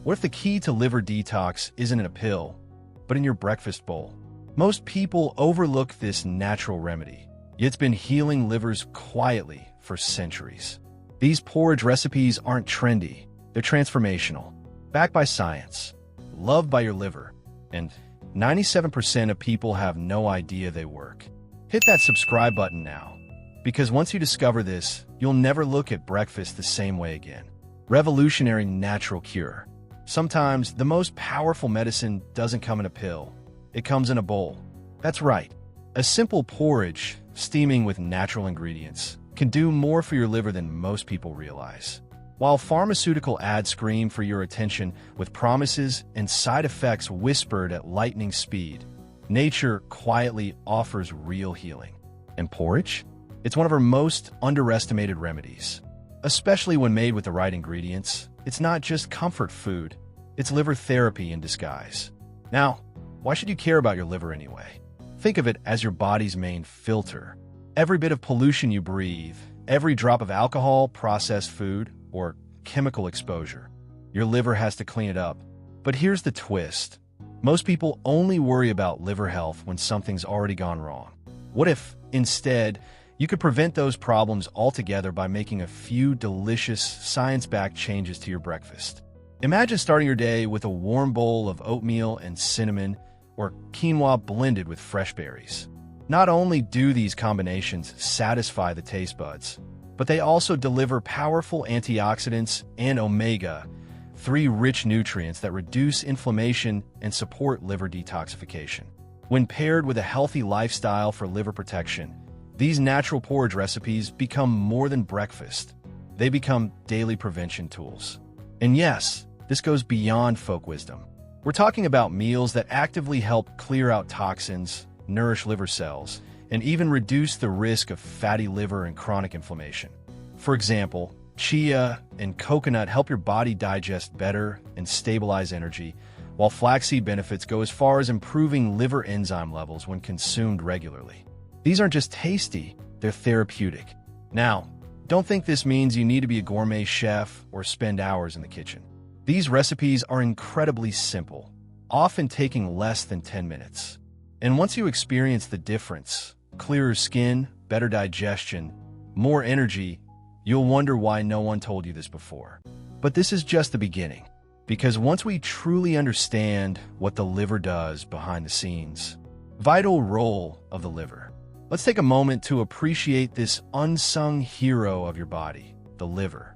What if the key to liver detox isn't in a pill, but in your breakfast bowl? Most people overlook this natural remedy, yet it's been healing livers quietly for centuries. These porridge recipes aren't trendy, they're transformational, backed by science, loved by your liver, and 97% of people have no idea they work. Hit that subscribe button now, because once you discover this, you'll never look at breakfast the same way again. Revolutionary natural cure. Sometimes the most powerful medicine doesn't come in a pill, it comes in a bowl. That's right. A simple porridge, steaming with natural ingredients, can do more for your liver than most people realize. While pharmaceutical ads scream for your attention with promises and side effects whispered at lightning speed, nature quietly offers real healing. And porridge? It's one of our most underestimated remedies. Especially when made with the right ingredients, it's not just comfort food, it's liver therapy in disguise. Now, why should you care about your liver anyway? Think of it as your body's main filter. Every bit of pollution you breathe, every drop of alcohol, processed food, or chemical exposure, your liver has to clean it up. But here's the twist. Most people only worry about liver health when something's already gone wrong. What if, instead, you could prevent those problems altogether by making a few delicious, science-backed changes to your breakfast? Imagine starting your day with a warm bowl of oatmeal and cinnamon, or quinoa blended with fresh berries. Not only do these combinations satisfy the taste buds, but they also deliver powerful antioxidants and omega-3 rich nutrients that reduce inflammation and support liver detoxification. When paired with a healthy lifestyle for liver protection, these natural porridge recipes become more than breakfast. They become daily prevention tools. And yes, this goes beyond folk wisdom. We're talking about meals that actively help clear out toxins, nourish liver cells, and even reduce the risk of fatty liver and chronic inflammation. For example, chia and coconut help your body digest better and stabilize energy, while flaxseed benefits go as far as improving liver enzyme levels when consumed regularly. These aren't just tasty, they're therapeutic. Now, don't think this means you need to be a gourmet chef or spend hours in the kitchen. These recipes are incredibly simple, often taking less than 10 minutes. And once you experience the difference, clearer skin, better digestion, more energy, you'll wonder why no one told you this before. But this is just the beginning, because once we truly understand what the liver does behind the scenes, vital role of the liver, let's take a moment to appreciate this unsung hero of your body, the liver.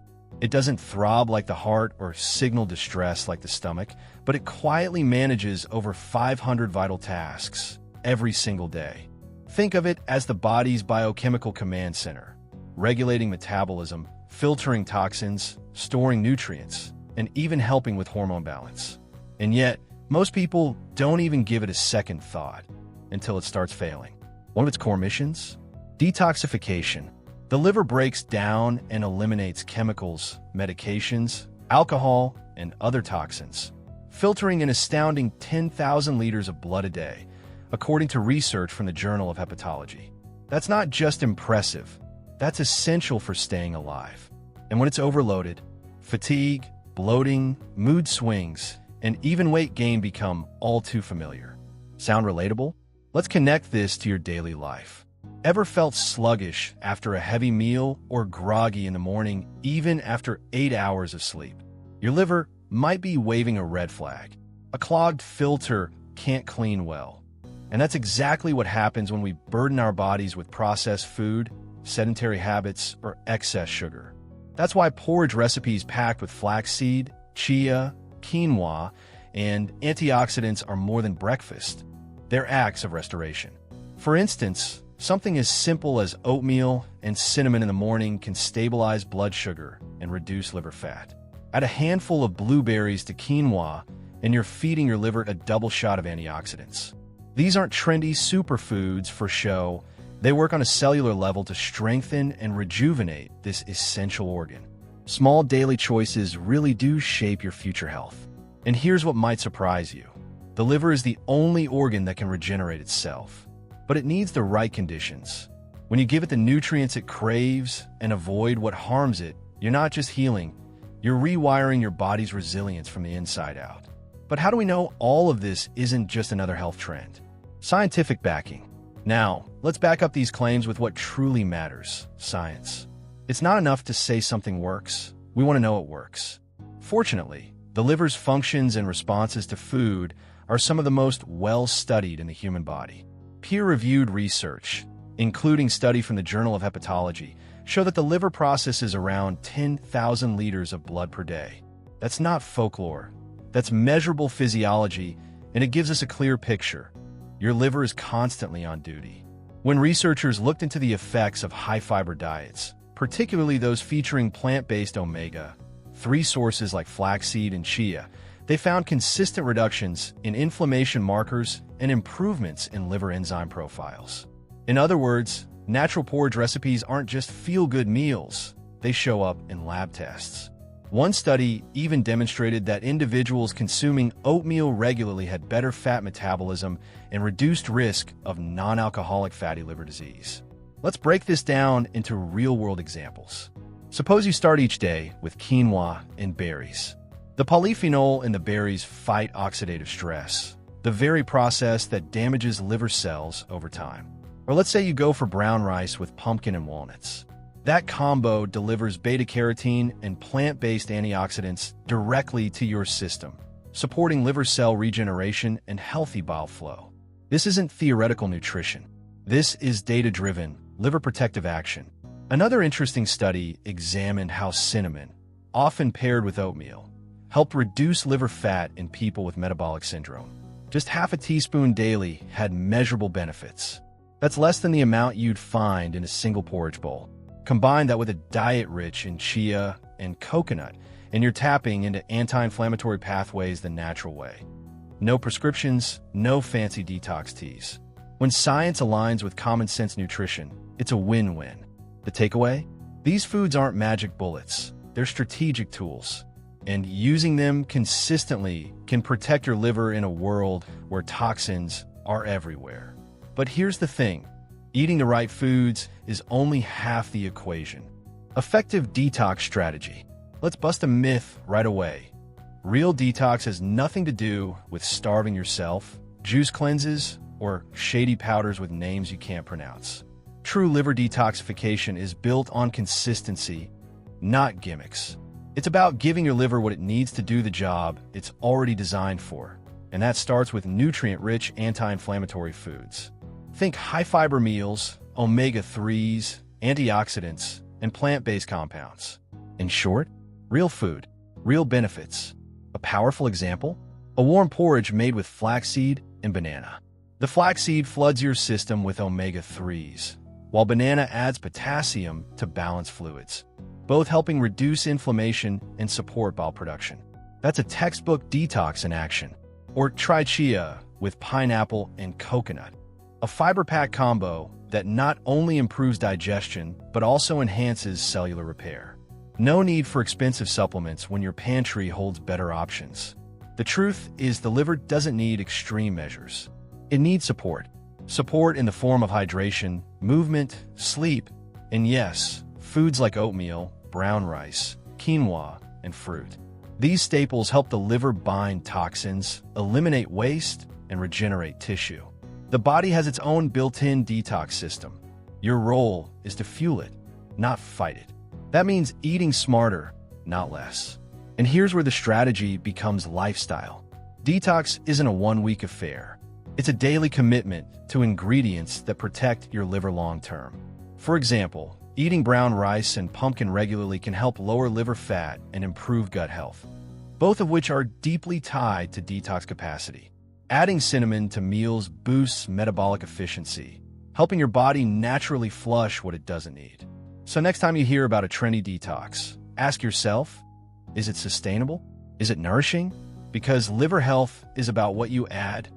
It doesn't throb like the heart or signal distress like the stomach, but it quietly manages over 500 vital tasks every single day. Think of it as the body's biochemical command center, regulating metabolism, filtering toxins, storing nutrients, and even helping with hormone balance. And yet, most people don't even give it a second thought until it starts failing. One of its core missions? Detoxification. The liver breaks down and eliminates chemicals, medications, alcohol, and other toxins, filtering an astounding 10,000 liters of blood a day, according to research from the Journal of Hepatology. That's not just impressive, that's essential for staying alive. And when it's overloaded, fatigue, bloating, mood swings, and even weight gain become all too familiar. Sound relatable? Let's connect this to your daily life. Ever felt sluggish after a heavy meal or groggy in the morning, even after 8 hours of sleep? Your liver might be waving a red flag. A clogged filter can't clean well. And that's exactly what happens when we burden our bodies with processed food, sedentary habits, or excess sugar. That's why porridge recipes packed with flaxseed, chia, quinoa, and antioxidants are more than breakfast. They're acts of restoration. For instance, something as simple as oatmeal and cinnamon in the morning can stabilize blood sugar and reduce liver fat. Add a handful of blueberries to quinoa, and you're feeding your liver a double shot of antioxidants. These aren't trendy superfoods for show. They work on a cellular level to strengthen and rejuvenate this essential organ. Small daily choices really do shape your future health. And here's what might surprise you. The liver is the only organ that can regenerate itself, but it needs the right conditions. When you give it the nutrients it craves and avoid what harms it, you're not just healing, You're rewiring your body's resilience from the inside out. But how do we know all of this isn't just another health trend? Scientific backing. Now, let's back up these claims with what truly matters: science. It's not enough to say something works. We want to know it works. Fortunately, the liver's functions and responses to food are some of the most well-studied in the human body. Peer-reviewed research, including study from the Journal of Hepatology, show that the liver processes around 10,000 liters of blood per day. That's not folklore. That's measurable physiology, and it gives us a clear picture. Your liver is constantly on duty. When researchers looked into the effects of high-fiber diets, particularly those featuring plant-based omega-3 sources like flaxseed and chia, they found consistent reductions in inflammation markers and improvements in liver enzyme profiles. In other words, natural porridge recipes aren't just feel-good meals, they show up in lab tests. One study even demonstrated that individuals consuming oatmeal regularly had better fat metabolism and reduced risk of non-alcoholic fatty liver disease. Let's break this down into real-world examples. Suppose you start each day with quinoa and berries. The polyphenol in the berries fight oxidative stress, the very process that damages liver cells over time. Or let's say you go for brown rice with pumpkin and walnuts. That combo delivers beta-carotene and plant-based antioxidants directly to your system, supporting liver cell regeneration and healthy bile flow. This isn't theoretical nutrition. This is data-driven, liver-protective action. Another interesting study examined how cinnamon, often paired with oatmeal, helped reduce liver fat in people with metabolic syndrome. Just half a teaspoon daily had measurable benefits. That's less than the amount you'd find in a single porridge bowl. Combine that with a diet rich in chia and coconut, and you're tapping into anti-inflammatory pathways the natural way. No prescriptions, no fancy detox teas. When science aligns with common sense nutrition, it's a win-win. The takeaway? These foods aren't magic bullets. They're strategic tools. And using them consistently can protect your liver in a world where toxins are everywhere. But here's the thing. Eating the right foods is only half the equation. Effective detox strategy. Let's bust a myth right away. Real detox has nothing to do with starving yourself, juice cleanses, or shady powders with names you can't pronounce. True liver detoxification is built on consistency, not gimmicks. It's about giving your liver what it needs to do the job it's already designed for, and that starts with nutrient-rich anti-inflammatory foods. Think high-fiber meals, omega-3s, antioxidants, and plant-based compounds. In short, real food, real benefits. A powerful example? A warm porridge made with flaxseed and banana. The flaxseed floods your system with omega-3s, while banana adds potassium to balance fluids, both helping reduce inflammation and support bile production. That's a textbook detox in action. Or try chia with pineapple and coconut, a fiber-packed combo that not only improves digestion but also enhances cellular repair. No need for expensive supplements when your pantry holds better options. The truth is the liver doesn't need extreme measures. It needs support. Support in the form of hydration, movement, sleep, and yes, foods like oatmeal, brown rice, quinoa, and fruit. These staples help the liver bind toxins, eliminate waste, and regenerate tissue. The body has its own built-in detox system. Your role is to fuel it, not fight it. That means eating smarter, not less. And here's where the strategy becomes lifestyle. Detox isn't a one-week affair. It's a daily commitment to ingredients that protect your liver long-term. For example, eating brown rice and pumpkin regularly can help lower liver fat and improve gut health, both of which are deeply tied to detox capacity. Adding cinnamon to meals boosts metabolic efficiency, helping your body naturally flush what it doesn't need. So next time you hear about a trendy detox, ask yourself, is it sustainable? Is it nourishing? Because liver health is about what you add,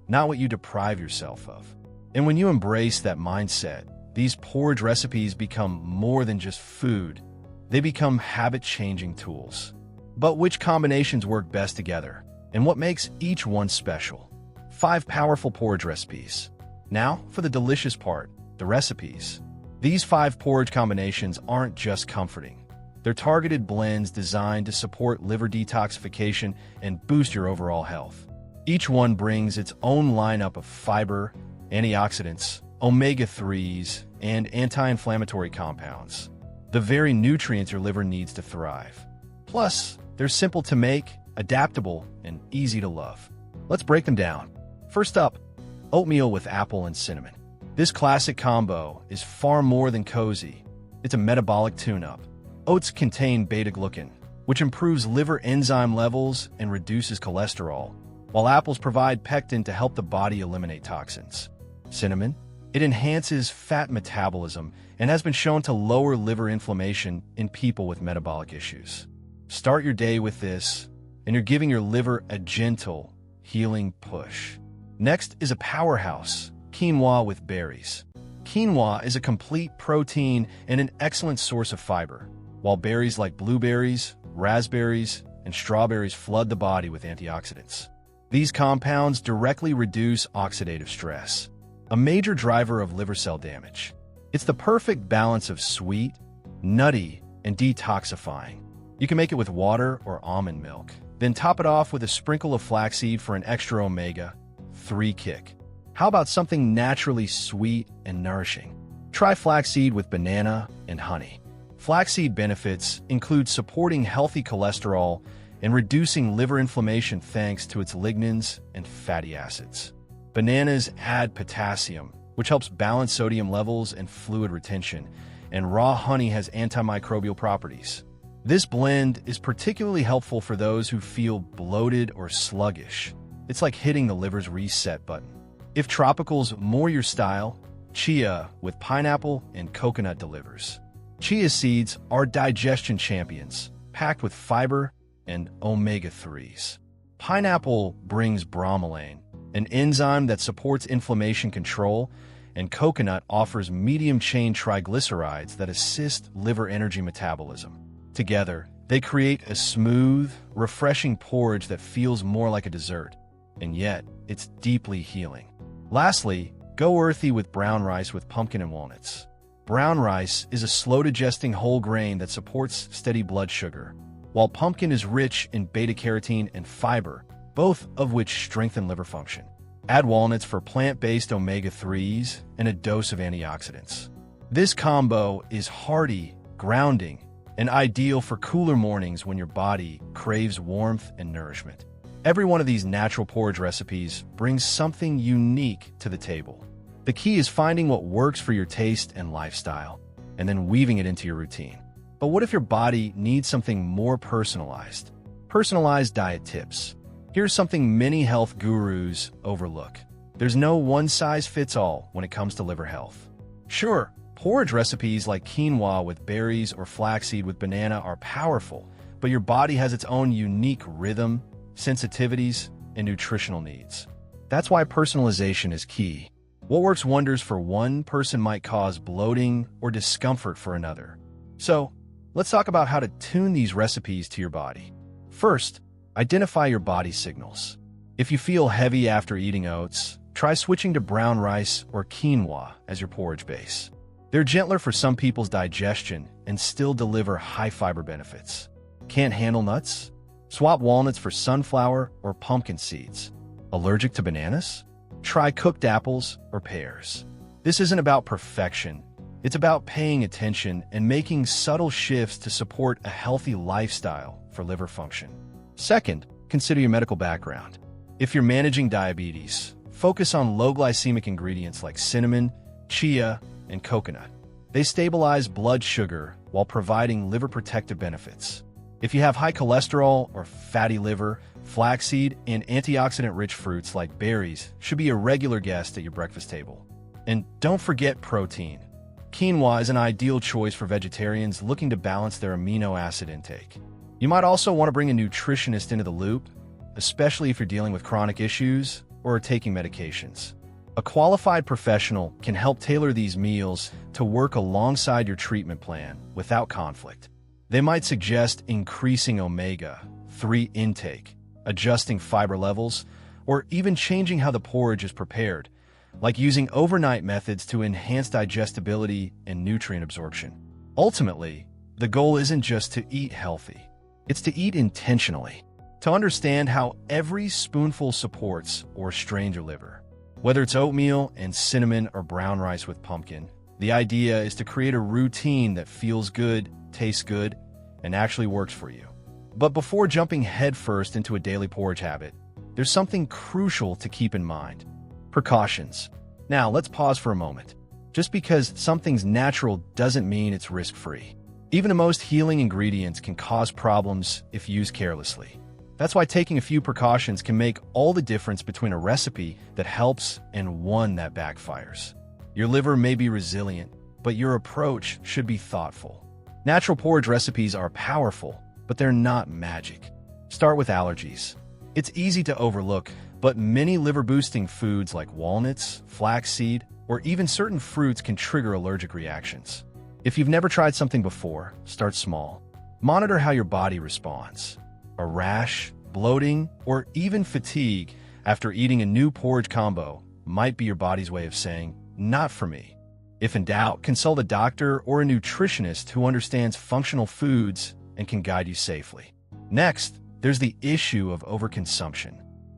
not what you deprive yourself of. And when you embrace that mindset, these porridge recipes become more than just food. They become habit-changing tools. But which combinations work best together? And what makes each one special? 5 powerful porridge recipes. Now, for the delicious part, the recipes. These 5 porridge combinations aren't just comforting. They're targeted blends designed to support liver detoxification and boost your overall health. Each one brings its own lineup of fiber, antioxidants, omega-3s, and anti-inflammatory compounds, the very nutrients your liver needs to thrive. Plus, they're simple to make, adaptable, and easy to love. Let's break them down. First up, oatmeal with apple and cinnamon. This classic combo is far more than cozy. It's a metabolic tune-up. Oats contain beta-glucan, which improves liver enzyme levels and reduces cholesterol, while apples provide pectin to help the body eliminate toxins. Cinnamon? It enhances fat metabolism and has been shown to lower liver inflammation in people with metabolic issues. Start your day with this, and you're giving your liver a gentle, healing push. Next is a powerhouse, quinoa with berries. Quinoa is a complete protein and an excellent source of fiber, while berries like blueberries, raspberries, and strawberries flood the body with antioxidants. These compounds directly reduce oxidative stress, a major driver of liver cell damage. It's the perfect balance of sweet, nutty, and detoxifying. You can make it with water or almond milk, then top it off with a sprinkle of flaxseed for an extra omega-3 kick. How about something naturally sweet and nourishing? Try flaxseed with banana and honey. Flaxseed benefits include supporting healthy cholesterol and reducing liver inflammation thanks to its lignans and fatty acids. Bananas add potassium, which helps balance sodium levels and fluid retention, and raw honey has antimicrobial properties. This blend is particularly helpful for those who feel bloated or sluggish. It's like hitting the liver's reset button. If tropical's more your style, chia with pineapple and coconut delivers. Chia seeds are digestion champions, packed with fiber and omega-3s. Pineapple brings bromelain, an enzyme that supports inflammation control, and coconut offers medium-chain triglycerides that assist liver energy metabolism. Together, they create a smooth, refreshing porridge that feels more like a dessert, and yet it's deeply healing. Lastly, go earthy with brown rice with pumpkin and walnuts. Brown rice is a slow-digesting whole grain that supports steady blood sugar, while pumpkin is rich in beta-carotene and fiber, both of which strengthen liver function. Add walnuts for plant-based omega-3s and a dose of antioxidants. This combo is hearty, grounding, and ideal for cooler mornings when your body craves warmth and nourishment. Every one of these natural porridge recipes brings something unique to the table. The key is finding what works for your taste and lifestyle, and then weaving it into your routine. But what if your body needs something more personalized? Personalized diet tips. Here's something many health gurus overlook. There's no one-size-fits-all when it comes to liver health. Sure, porridge recipes like quinoa with berries or flaxseed with banana are powerful, but your body has its own unique rhythm, sensitivities, and nutritional needs. That's why personalization is key. What works wonders for one person might cause bloating or discomfort for another. So, let's talk about how to tune these recipes to your body. First, identify your body signals. If you feel heavy after eating oats, try switching to brown rice or quinoa as your porridge base. They're gentler for some people's digestion and still deliver high fiber benefits. Can't handle nuts? Swap walnuts for sunflower or pumpkin seeds. Allergic to bananas? Try cooked apples or pears. This isn't about perfection. It's about paying attention and making subtle shifts to support a healthy lifestyle for liver function. Second, consider your medical background. If you're managing diabetes, focus on low glycemic ingredients like cinnamon, chia, and coconut. They stabilize blood sugar while providing liver protective benefits. If you have high cholesterol or fatty liver, flaxseed and antioxidant-rich fruits like berries should be a regular guest at your breakfast table. And don't forget protein. Quinoa is an ideal choice for vegetarians looking to balance their amino acid intake. You might also want to bring a nutritionist into the loop, especially if you're dealing with chronic issues or are taking medications. A qualified professional can help tailor these meals to work alongside your treatment plan without conflict. They might suggest increasing omega-3 intake, adjusting fiber levels, or even changing how the porridge is prepared, like using overnight methods to enhance digestibility and nutrient absorption. Ultimately, The goal isn't just to eat healthy, it's to eat intentionally, to understand how every spoonful supports or strains your liver. Whether it's oatmeal and cinnamon or brown rice with pumpkin, the idea is to create a routine that feels good, tastes good, and actually works for you. But before jumping headfirst into a daily porridge habit, there's something crucial to keep in mind: precautions. Now, let's pause for a moment. Just because something's natural doesn't mean it's risk-free. Even the most healing ingredients can cause problems if used carelessly. That's why taking a few precautions can make all the difference between a recipe that helps and one that backfires. Your liver may be resilient, but your approach should be thoughtful. Natural porridge recipes are powerful, but they're not magic. Start with allergies. It's easy to overlook, but many liver-boosting foods like walnuts, flaxseed, or even certain fruits can trigger allergic reactions. If you've never tried something before, start small. Monitor how your body responds. A rash, bloating, or even fatigue after eating a new porridge combo might be your body's way of saying, "Not for me." If in doubt, consult a doctor or a nutritionist who understands functional foods and can guide you safely. Next, there's the issue of overconsumption.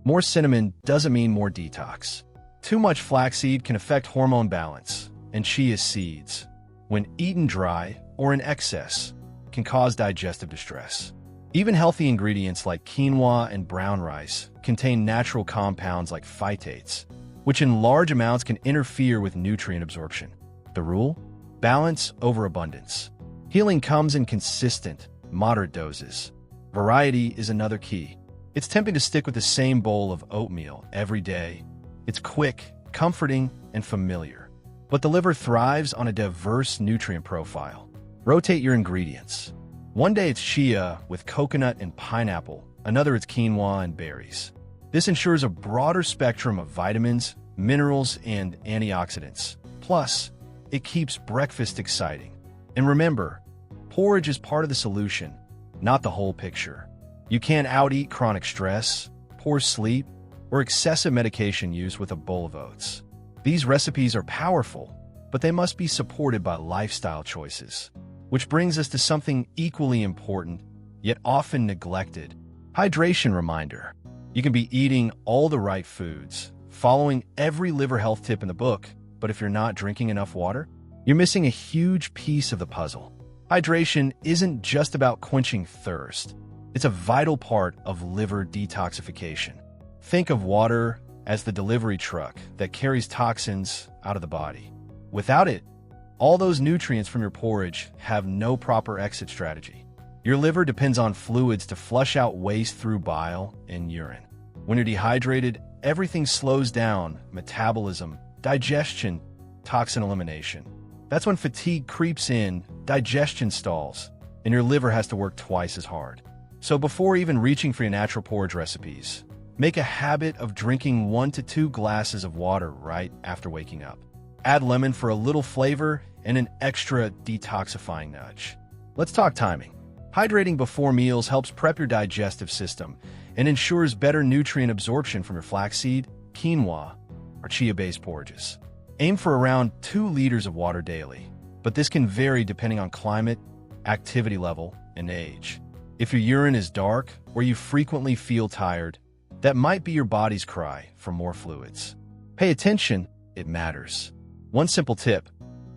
More cinnamon doesn't mean more detox. Too much flaxseed can affect hormone balance, and chia seeds, when eaten dry or in excess, can cause digestive distress. Even healthy ingredients like quinoa and brown rice contain natural compounds like phytates, which in large amounts can interfere with nutrient absorption. The rule? Balance over abundance. Healing comes in consistent, moderate doses. Variety is another key. It's tempting to stick with the same bowl of oatmeal every day. It's quick, comforting, and familiar. But the liver thrives on a diverse nutrient profile. Rotate your ingredients. One day it's chia with coconut and pineapple, another it's quinoa and berries. This ensures a broader spectrum of vitamins, minerals, and antioxidants. Plus, it keeps breakfast exciting. And remember, porridge is part of the solution, not the whole picture. You can't out-eat chronic stress, poor sleep, or excessive medication use with a bowl of oats. These recipes are powerful, but they must be supported by lifestyle choices. Which brings us to something equally important, yet often neglected: hydration reminder. You can be eating all the right foods, following every liver health tip in the book, but if you're not drinking enough water, you're missing a huge piece of the puzzle. Hydration isn't just about quenching thirst. It's a vital part of liver detoxification. Think of water as the delivery truck that carries toxins out of the body. Without it, all those nutrients from your porridge have no proper exit strategy. Your liver depends on fluids to flush out waste through bile and urine. When you're dehydrated, everything slows down: metabolism, digestion, toxin elimination. That's when fatigue creeps in, digestion stalls, and your liver has to work twice as hard. So before even reaching for your natural porridge recipes, make a habit of drinking 1 to 2 glasses of water right after waking up. Add lemon for a little flavor and an extra detoxifying nudge. Let's talk timing. Hydrating before meals helps prep your digestive system and ensures better nutrient absorption from your flaxseed, quinoa, or chia-based porridges. Aim for around 2 liters of water daily, but this can vary depending on climate, activity level, and age. If your urine is dark or you frequently feel tired, that might be your body's cry for more fluids. Pay attention, it matters. One simple tip: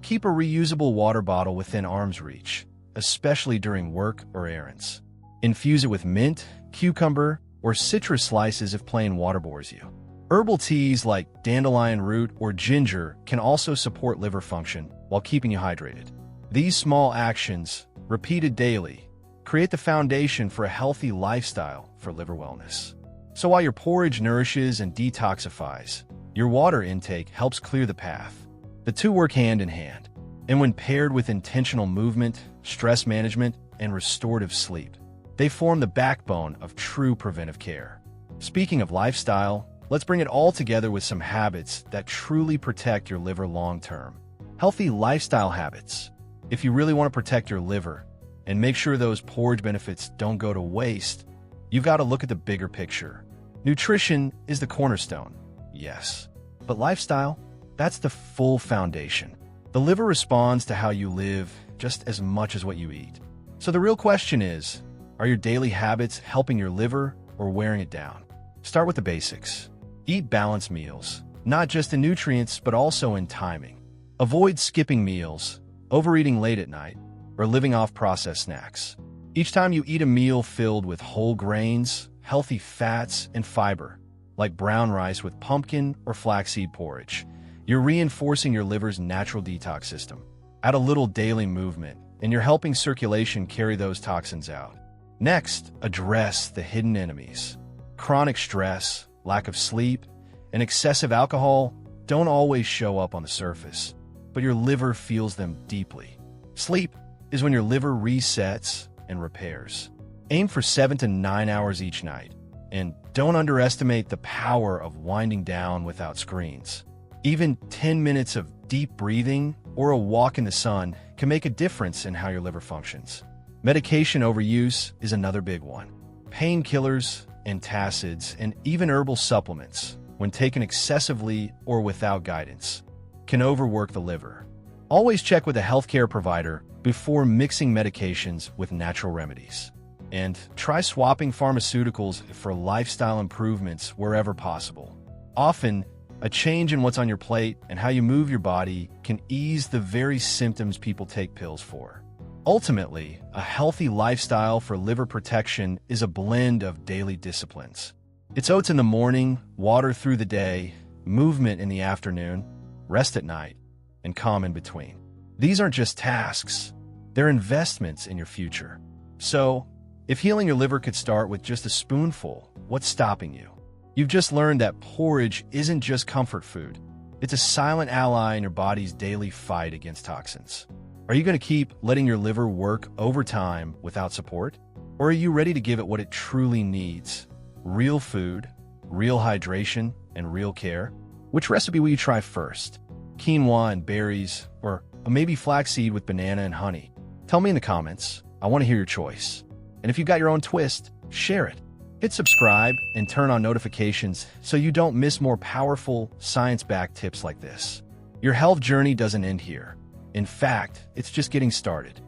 keep a reusable water bottle within arm's reach, especially during work or errands. Infuse it with mint, cucumber, or citrus slices if plain water bores you. Herbal teas like dandelion root or ginger can also support liver function while keeping you hydrated. These small actions, repeated daily, create the foundation for a healthy lifestyle for liver wellness. So while your porridge nourishes and detoxifies, your water intake helps clear the path. The two work hand in hand, and when paired with intentional movement, stress management, and restorative sleep, they form the backbone of true preventive care. Speaking of lifestyle, let's bring it all together with some habits that truly protect your liver long-term. Healthy lifestyle habits. If you really want to protect your liver and make sure those porridge benefits don't go to waste, you've got to look at the bigger picture. Nutrition is the cornerstone, yes, but lifestyle, that's the full foundation. The liver responds to how you live just as much as what you eat. So the real question is, are your daily habits helping your liver or wearing it down? Start with the basics. Eat balanced meals, not just in nutrients, but also in timing. Avoid skipping meals, overeating late at night, or living off processed snacks. Each time you eat a meal filled with whole grains, healthy fats, and fiber, like brown rice with pumpkin or flaxseed porridge, you're reinforcing your liver's natural detox system. Add a little daily movement, and you're helping circulation carry those toxins out. Next, address the hidden enemies. Chronic stress, lack of sleep, and excessive alcohol don't always show up on the surface, but your liver feels them deeply. Sleep is when your liver resets and repairs. Aim for 7 to 9 hours each night, and don't underestimate the power of winding down without screens. Even 10 minutes of deep breathing or a walk in the sun can make a difference in how your liver functions. Medication overuse is another big one. Painkillers, antacids, and even herbal supplements, when taken excessively or without guidance, can overwork the liver. Always check with a healthcare provider before mixing medications with natural remedies. And try swapping pharmaceuticals for lifestyle improvements wherever possible. Often, a change in what's on your plate and how you move your body can ease the very symptoms people take pills for. Ultimately, a healthy lifestyle for liver protection is a blend of daily disciplines. It's oats in the morning, water through the day, movement in the afternoon, rest at night, and calm in between. These aren't just tasks, they're investments in your future. So, if healing your liver could start with just a spoonful, what's stopping you? You've just learned that porridge isn't just comfort food. It's a silent ally in your body's daily fight against toxins. Are you going to keep letting your liver work overtime without support? Or are you ready to give it what it truly needs? Real food, real hydration, and real care? Which recipe will you try first? Quinoa and berries, or maybe flaxseed with banana and honey? Tell me in the comments. I want to hear your choice. And if you've got your own twist, share it. Hit subscribe and turn on notifications so you don't miss more powerful, science-backed tips like this. Your health journey doesn't end here. In fact, it's just getting started.